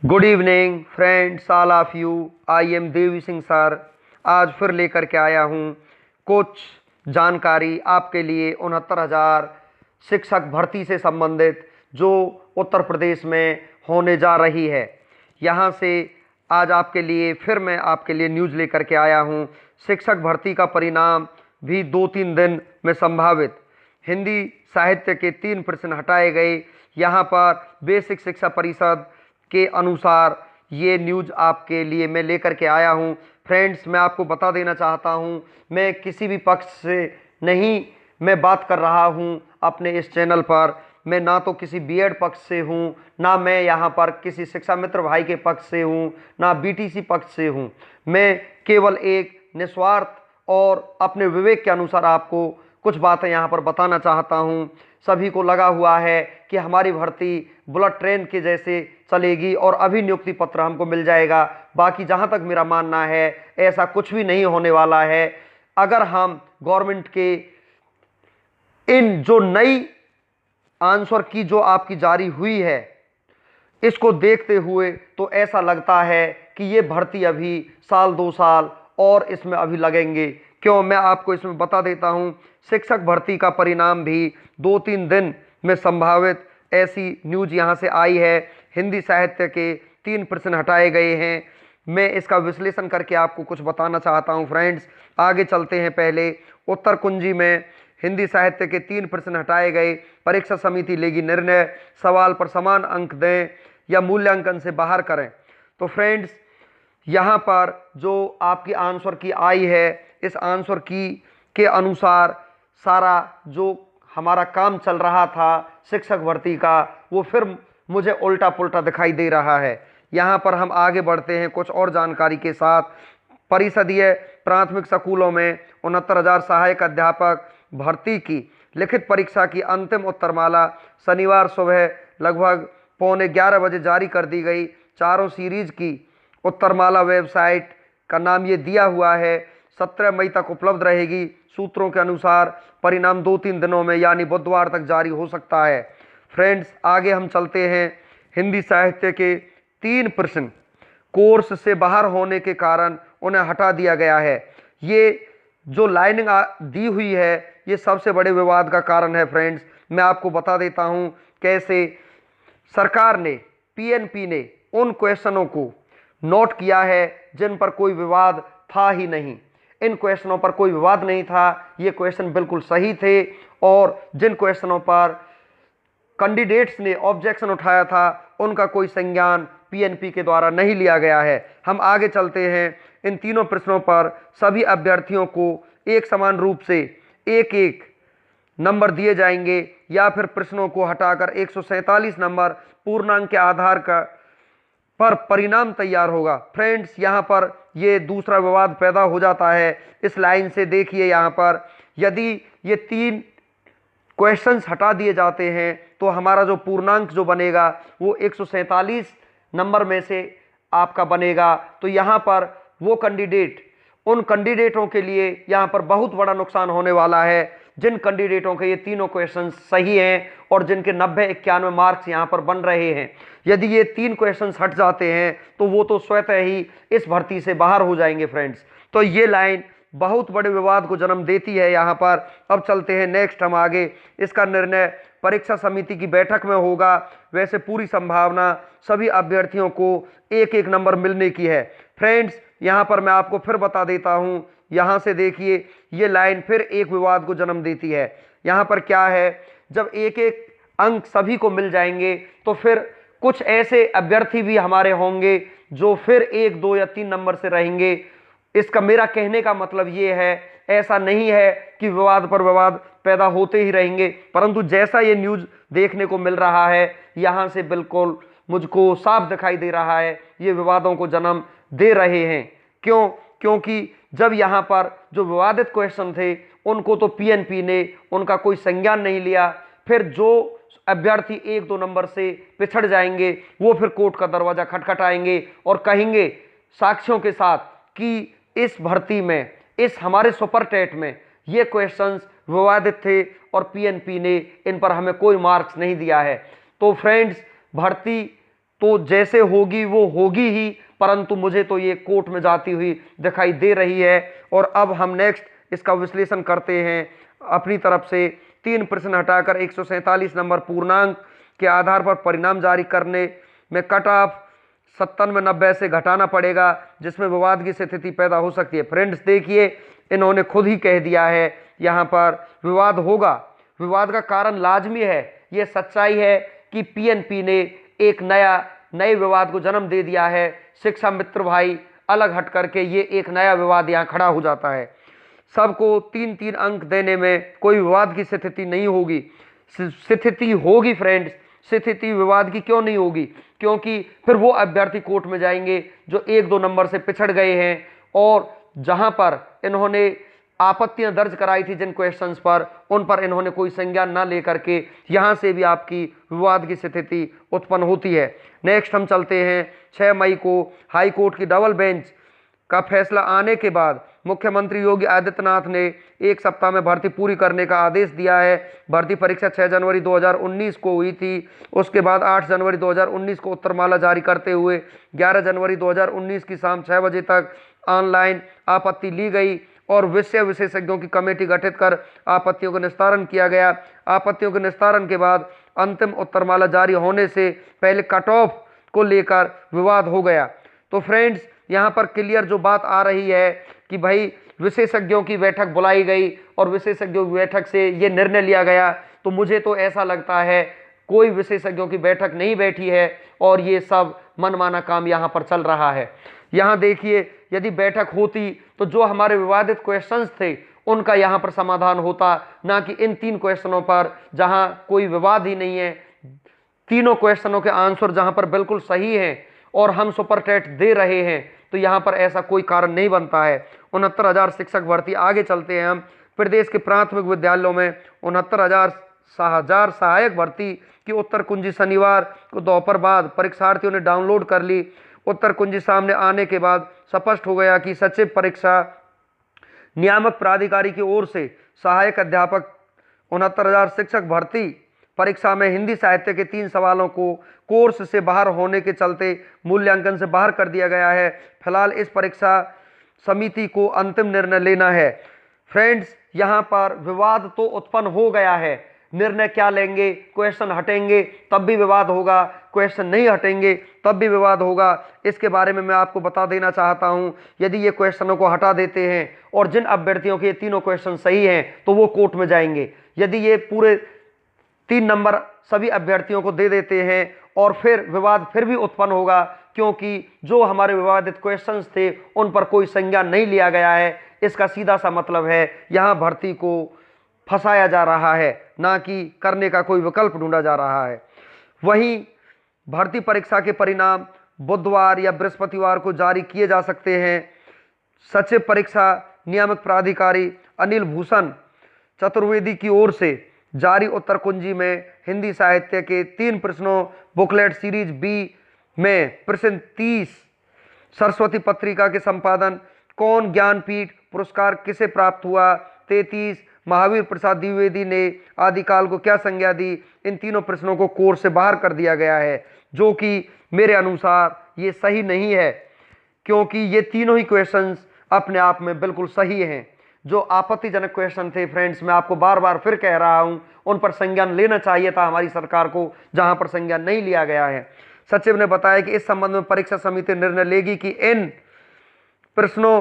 Good evening friends, all of you. I am Devi Singh sir. आज फिर लेकर के आया हूँ कुछ जानकारी आपके लिए 69,000 शिक्षक भर्ती से संबंधित जो उत्तर प्रदेश में होने जा रही है। यहाँ से आज आपके लिए फिर मैं आपके लिए न्यूज़ लेकर के आया हूँ। शिक्षक भर्ती का परिणाम भी 2-3 दिन में संभावित। हिंदी साहित्य के 3 प्रश्न हटाए गए। यहाँ पर बेसिक शिक्षा परिषद के अनुसार ये न्यूज़ आपके लिए मैं लेकर के आया हूँ। फ्रेंड्स, मैं आपको बता देना चाहता हूँ, मैं किसी भी पक्ष से नहीं मैं बात कर रहा हूँ अपने इस चैनल पर। मैं ना तो किसी बीएड पक्ष से हूँ, ना मैं यहाँ पर किसी शिक्षा मित्र भाई के पक्ष से हूँ, ना बीटीसी पक्ष से हूँ। मैं केवल एक निस्वार्थ और अपने विवेक के अनुसार आपको कुछ बातें यहाँ पर बताना चाहता हूँ। सभी को लगा हुआ है कि हमारी भर्ती बुलेट ट्रेन के जैसे चलेगी और अभी नियुक्ति पत्र हमको मिल जाएगा। बाकी जहाँ तक मेरा मानना है, ऐसा कुछ भी नहीं होने वाला है। अगर हम गवर्नमेंट के इन जो नई आंसर की जो आपकी जारी हुई है, इसको देखते हुए तो ऐसा लगता है कि ये भर्ती अभी 1-2 साल और इसमें अभी लगेंगे। क्यों, मैं आपको इसमें बता देता हूँ। शिक्षक भर्ती का परिणाम भी 2-3 दिन में संभावित, ऐसी न्यूज़ यहाँ से आई है। हिंदी साहित्य के 3 प्रश्न हटाए गए हैं। मैं इसका विश्लेषण करके आपको कुछ बताना चाहता हूँ। फ्रेंड्स, आगे चलते हैं। पहले उत्तर कुंजी में हिंदी साहित्य के 3 प्रश्न हटाए गए। परीक्षा समिति लेगी निर्णय, सवाल पर समान अंक दें या मूल्यांकन से बाहर करें। तो फ्रेंड्स, यहाँ पर जो आपकी आंसर की आई है, इस आंसर की के अनुसार सारा जो हमारा काम चल रहा था शिक्षक भर्ती का, वो फिर मुझे उल्टा पुल्टा दिखाई दे रहा है। यहाँ पर हम आगे बढ़ते हैं कुछ और जानकारी के साथ। परिषदीय प्राथमिक स्कूलों में 69,000 सहायक अध्यापक भर्ती की लिखित परीक्षा की अंतिम उत्तरमाला शनिवार सुबह लगभग 11:15 बजे जारी कर दी गई। चारों सीरीज की उत्तरमाला वेबसाइट का नाम ये दिया हुआ है, 17 मई तक उपलब्ध रहेगी। सूत्रों के अनुसार परिणाम 2-3 दिनों में यानी बुधवार तक जारी हो सकता है। फ्रेंड्स, आगे हम चलते हैं। हिंदी साहित्य के 3 प्रश्न कोर्स से बाहर होने के कारण उन्हें हटा दिया गया है। ये जो लाइनिंग दी हुई है, ये सबसे बड़े विवाद का कारण है। फ्रेंड्स, मैं आपको बता देता हूँ कैसे सरकार ने, पीएनपी ने उन क्वेश्चनों को नोट किया है जिन पर कोई विवाद था ही नहीं। इन क्वेश्चनों पर कोई विवाद नहीं था, ये क्वेश्चन बिल्कुल सही थे। और जिन क्वेश्चनों पर कैंडिडेट्स ने ऑब्जेक्शन उठाया था, उनका कोई संज्ञान पीएनपी के द्वारा नहीं लिया गया है। हम आगे चलते हैं। इन तीनों प्रश्नों पर सभी अभ्यर्थियों को एक समान रूप से 1-1 नंबर दिए जाएंगे या फिर प्रश्नों को हटाकर 147 नंबर पूर्णांक के आधार पर परिणाम तैयार होगा। फ्रेंड्स, यहाँ पर ये दूसरा विवाद पैदा हो जाता है। इस लाइन से देखिए, यहाँ पर यदि ये 3 क्वेश्चंस हटा दिए जाते हैं तो हमारा जो पूर्णांक जो बनेगा वो 147 नंबर में से आपका बनेगा। तो यहाँ पर वो कैंडिडेट, उन कैंडिडेटों के लिए यहाँ पर बहुत बड़ा नुकसान होने वाला है जिन कैंडिडेटों के ये तीनों क्वेश्चन सही हैं और जिनके 90-91 मार्क्स यहाँ पर बन रहे हैं। यदि ये 3 क्वेश्चंस हट जाते हैं तो वो तो स्वतः ही इस भर्ती से बाहर हो जाएंगे। फ्रेंड्स, तो ये लाइन बहुत बड़े विवाद को जन्म देती है यहाँ पर। अब चलते हैं नेक्स्ट हम आगे। इसका निर्णय परीक्षा समिति की बैठक में होगा। वैसे पूरी संभावना सभी अभ्यर्थियों को 1-1 नंबर मिलने की है। फ्रेंड्स, यहाँ पर मैं आपको फिर बता देता हूँ। यहाँ से देखिए, ये लाइन फिर एक विवाद को जन्म देती है। यहाँ पर क्या है, जब 1-1 अंक सभी को मिल जाएंगे तो फिर कुछ ऐसे अभ्यर्थी भी हमारे होंगे जो फिर 1, 2 या 3 नंबर से रहेंगे। इसका मेरा कहने का मतलब ये है, ऐसा नहीं है कि विवाद पर विवाद पैदा होते ही रहेंगे, परंतु जैसा ये न्यूज़ देखने को मिल रहा है, यहाँ से बिल्कुल मुझको साफ दिखाई दे रहा है ये विवादों को जन्म दे रहे हैं। क्यों? क्योंकि जब यहाँ पर जो विवादित क्वेश्चन थे उनको तो पीएनपी ने उनका कोई संज्ञान नहीं लिया। फिर जो अभ्यर्थी 1-2 नंबर से पिछड़ जाएंगे वो फिर कोर्ट का दरवाजा खटखटाएंगे और कहेंगे साक्ष्यों के साथ कि इस भर्ती में, इस हमारे सुपर टेट में ये क्वेश्चंस विवादित थे और पीएनपी ने इन पर हमें कोई मार्क्स नहीं दिया है। तो फ्रेंड्स, भर्ती तो जैसे होगी वो होगी ही, परंतु मुझे तो ये कोर्ट में जाती हुई दिखाई दे रही है। और अब हम नेक्स्ट इसका विश्लेषण करते हैं अपनी तरफ से। 3 प्रश्न हटाकर 147 नंबर पूर्णांक के आधार पर परिणाम जारी करने में कट ऑफ 97-90 से घटाना पड़ेगा, जिसमें विवाद की स्थिति पैदा हो सकती है। फ्रेंड्स देखिए, इन्होंने खुद ही कह दिया है यहाँ पर विवाद होगा। विवाद का कारण लाजमी है, ये सच्चाई है कि पीएनपी ने एक नए विवाद को जन्म दे दिया है। शिक्षा मित्र भाई अलग हट करके ये एक नया विवाद यहाँ खड़ा हो जाता है। सबको 3-3 अंक देने में कोई विवाद की स्थिति नहीं होगी। स्थिति होगी फ्रेंड्स, स्थिति विवाद की क्यों नहीं होगी? क्योंकि फिर वो अभ्यर्थी कोर्ट में जाएंगे जो 1-2 नंबर से पिछड़ गए हैं, और जहां पर इन्होंने आपत्तियां दर्ज कराई थी जिन क्वेश्चंस पर, उन पर इन्होंने कोई संज्ञान ना लेकर के यहां से भी आपकी विवाद की स्थिति उत्पन्न होती है। नेक्स्ट हम चलते हैं 6 मई को हाई कोर्ट की डबल बेंच का फैसला आने के बाद मुख्यमंत्री योगी आदित्यनाथ ने 1 सप्ताह में भर्ती पूरी करने का आदेश दिया है। भर्ती परीक्षा 6 जनवरी 2019 को हुई थी। उसके बाद 8 जनवरी 2019 को उत्तरमाला जारी करते हुए 11 जनवरी 2019 की शाम 6 बजे तक ऑनलाइन आपत्ति ली गई और विषय विशेषज्ञों की कमेटी गठित कर आपत्तियों का निस्तारण किया गया। आपत्तियों के निस्तारण के बाद अंतिम उत्तरमाला जारी होने से पहले कट ऑफ को लेकर विवाद हो गया। तो फ्रेंड्स, यहाँ पर क्लियर जो बात आ रही है कि भाई विशेषज्ञों की बैठक बुलाई गई और विशेषज्ञों की बैठक से ये निर्णय लिया गया। तो मुझे तो ऐसा लगता है कोई विशेषज्ञों की बैठक नहीं बैठी है और ये सब मनमाना काम यहाँ पर चल रहा है। यहाँ देखिए, यदि बैठक होती तो जो हमारे विवादित क्वेश्चंस थे उनका यहाँ पर समाधान होता, ना कि इन 3 क्वेश्चनों पर जहाँ कोई विवाद ही नहीं है। तीनों क्वेश्चनों के आंसर जहाँ पर बिल्कुल सही हैं और हम सुपर टेट दे रहे हैं, तो यहाँ पर ऐसा कोई कारण नहीं बनता है। 69,000 शिक्षक भर्ती। आगे चलते हैं हम। प्रदेश के प्राथमिक विद्यालयों में 69,000 सहायक भर्ती की उत्तर कुंजी शनिवार को दोपहर बाद परीक्षार्थियों ने डाउनलोड कर ली। उत्तर कुंजी सामने आने के बाद स्पष्ट हो गया कि सचिव परीक्षा नियामक प्राधिकारी की ओर से सहायक अध्यापक 69,000 शिक्षक भर्ती परीक्षा में हिंदी साहित्य के 3 सवालों को कोर्स से बाहर होने के चलते मूल्यांकन से बाहर कर दिया गया है। फिलहाल इस परीक्षा समिति को अंतिम निर्णय लेना है। फ्रेंड्स, यहाँ पर विवाद तो उत्पन्न हो गया है। निर्णय क्या लेंगे? क्वेश्चन हटेंगे तब भी विवाद होगा, क्वेश्चन नहीं हटेंगे तब भी विवाद होगा। इसके बारे में मैं आपको बता देना चाहता हूं, यदि ये क्वेश्चनों को हटा देते हैं और जिन अभ्यर्थियों के 3 क्वेश्चन सही हैं तो वो कोर्ट में जाएंगे। यदि ये पूरे 3 नंबर सभी अभ्यर्थियों को दे देते हैं और फिर विवाद फिर भी उत्पन्न होगा, क्योंकि जो हमारे विवादित क्वेश्चंस थे उन पर कोई संज्ञान नहीं लिया गया है। इसका सीधा सा मतलब है यहाँ भर्ती को फंसाया जा रहा है, ना कि करने का कोई विकल्प ढूंढा जा रहा है। वहीं भर्ती परीक्षा के परिणाम बुधवार या बृहस्पतिवार को जारी किए जा सकते हैं। सचिव परीक्षा नियामक प्राधिकारी अनिल भूषण चतुर्वेदी की ओर से जारी उत्तर कुंजी में हिंदी साहित्य के 3 प्रश्नों बुकलेट सीरीज बी में प्रश्न 30 सरस्वती पत्रिका के संपादन कौन ज्ञानपीठ पुरस्कार किसे प्राप्त हुआ, 33 महावीर प्रसाद द्विवेदी ने आदिकाल को क्या संज्ञा दी, इन तीनों प्रश्नों को कोर्स से बाहर कर दिया गया है, जो कि मेरे अनुसार ये सही नहीं है, क्योंकि ये तीनों ही क्वेश्चंस अपने आप में बिल्कुल सही हैं। जो आपत्तिजनक क्वेश्चन थे फ्रेंड्स, मैं आपको बार बार फिर कह रहा हूं, उन पर संज्ञान लेना चाहिए था हमारी सरकार को, जहां पर संज्ञान नहीं लिया गया है। सचिव ने बताया कि इस संबंध में परीक्षा समिति निर्णय लेगी कि इन प्रश्नों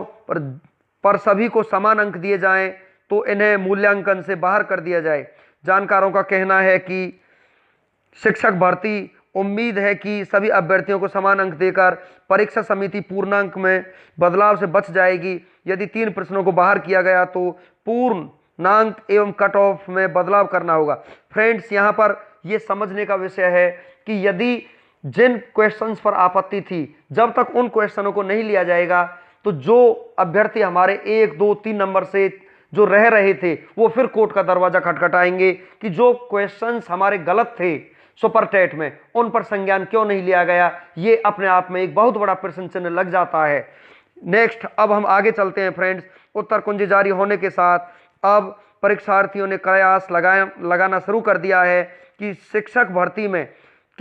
पर सभी को समान अंक दिए जाएं तो इन्हें मूल्यांकन से बाहर कर दिया जाए। जानकारों का कहना है कि शिक्षक भर्ती उम्मीद है कि सभी अभ्यर्थियों को समान अंक देकर परीक्षा समिति पूर्णांक में बदलाव से बच जाएगी। यदि 3 प्रश्नों को बाहर किया गया तो पूर्णांक एवं कट ऑफ में बदलाव करना होगा। फ्रेंड्स, यहाँ पर यह समझने का विषय है कि यदि जिन क्वेश्चंस पर आपत्ति थी, जब तक उन क्वेश्चनों को नहीं लिया जाएगा तो जो अभ्यर्थी हमारे 1, 2, 3 नंबर से जो रह रहे थे वो फिर कोर्ट का दरवाजा खटखटाएंगे कि जो क्वेश्चंस हमारे गलत थे सुपर टेट में, उन पर संज्ञान क्यों नहीं लिया गया। ये अपने आप में एक बहुत बड़ा प्रश्न चिन्ह लग जाता है। नेक्स्ट, अब हम आगे चलते हैं फ्रेंड्स। उत्तर कुंजी जारी होने के साथ अब परीक्षार्थियों ने कयास लगाना शुरू कर दिया है कि शिक्षक भर्ती में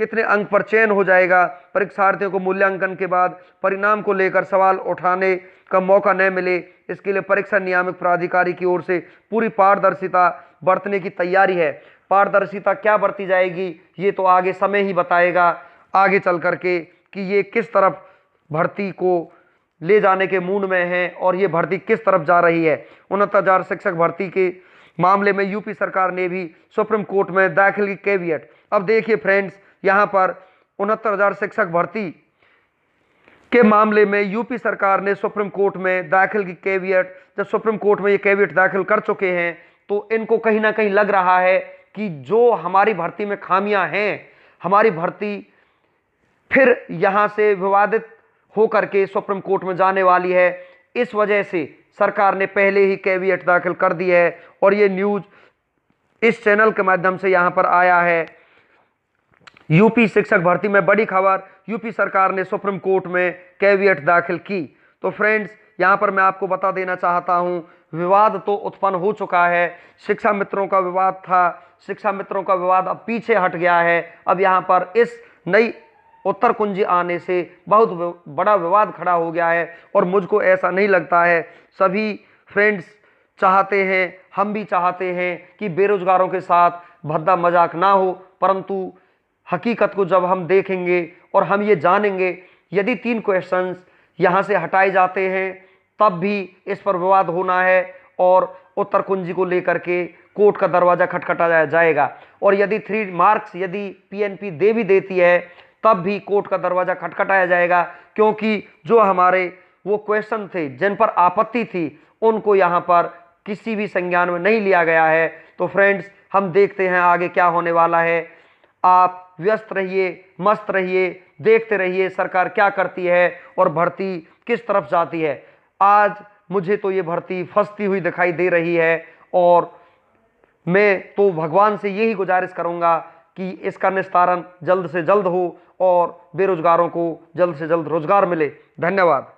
कितने अंक पर चयन हो जाएगा, परीक्षार्थियों को मूल्यांकन के बाद परिणाम को लेकर सवाल उठाने का मौका न मिले, इसके लिए परीक्षा नियामक प्राधिकारी की ओर से पूरी पारदर्शिता बरतने की तैयारी है। पारदर्शिता क्या बरती जाएगी ये तो आगे समय ही बताएगा, आगे चल करके कि ये किस तरफ भर्ती को ले जाने के मूड में है और ये भर्ती किस तरफ जा रही है। 69,000 शिक्षक भर्ती के मामले में यूपी सरकार ने भी सुप्रीम कोर्ट में दाखिल की कैवियट। अब देखिए फ्रेंड्स, यहाँ पर 69,000 शिक्षक भर्ती के मामले में यूपी सरकार ने सुप्रीम कोर्ट में दाखिल की कैवियट। जब सुप्रीम कोर्ट में ये कैवियट दाखिल कर चुके हैं तो इनको कहीं ना कहीं लग रहा है कि जो हमारी भर्ती में खामियां हैं, हमारी भर्ती फिर यहां से विवादित होकर के सुप्रीम कोर्ट में जाने वाली है। इस वजह से सरकार ने पहले ही कैवियट दाखिल कर दी है और ये न्यूज इस चैनल के माध्यम से यहां पर आया है। यूपी शिक्षक भर्ती में बड़ी खबर, यूपी सरकार ने सुप्रीम कोर्ट में कैवियट दाखिल की। तो फ्रेंड्स, यहां पर मैं आपको बता देना चाहता हूं, विवाद तो उत्पन्न हो चुका है। शिक्षा मित्रों का विवाद था, शिक्षा मित्रों का विवाद अब पीछे हट गया है। अब यहां पर इस नई उत्तर कुंजी आने से बहुत बड़ा विवाद खड़ा हो गया है और मुझको ऐसा नहीं लगता है। सभी फ्रेंड्स चाहते हैं, हम भी चाहते हैं कि बेरोजगारों के साथ भद्दा मजाक ना हो, परंतु हकीकत को जब हम देखेंगे और हम ये जानेंगे, यदि 3 क्वेश्चंस यहाँ से हटाए जाते हैं तब भी इस पर विवाद होना है और उत्तर कुंजी को लेकर के कोर्ट का दरवाजा खटखटाया जाएगा। और यदि 3 मार्क्स यदि पीएनपी दे भी देती है तब भी कोर्ट का दरवाजा खटखटाया जाएगा, क्योंकि जो हमारे वो क्वेश्चन थे जिन पर आपत्ति थी उनको यहाँ पर किसी भी संज्ञान में नहीं लिया गया है। तो फ्रेंड्स, हम देखते हैं आगे क्या होने वाला है। आप व्यस्त रहिए, मस्त रहिए, देखते रहिए सरकार क्या करती है और भर्ती किस तरफ जाती है। आज मुझे तो ये भर्ती फंसती हुई दिखाई दे रही है और मैं तो भगवान से यही गुजारिश करूंगा कि इसका निस्तारण जल्द से जल्द हो और बेरोजगारों को जल्द से जल्द रोजगार मिले। धन्यवाद।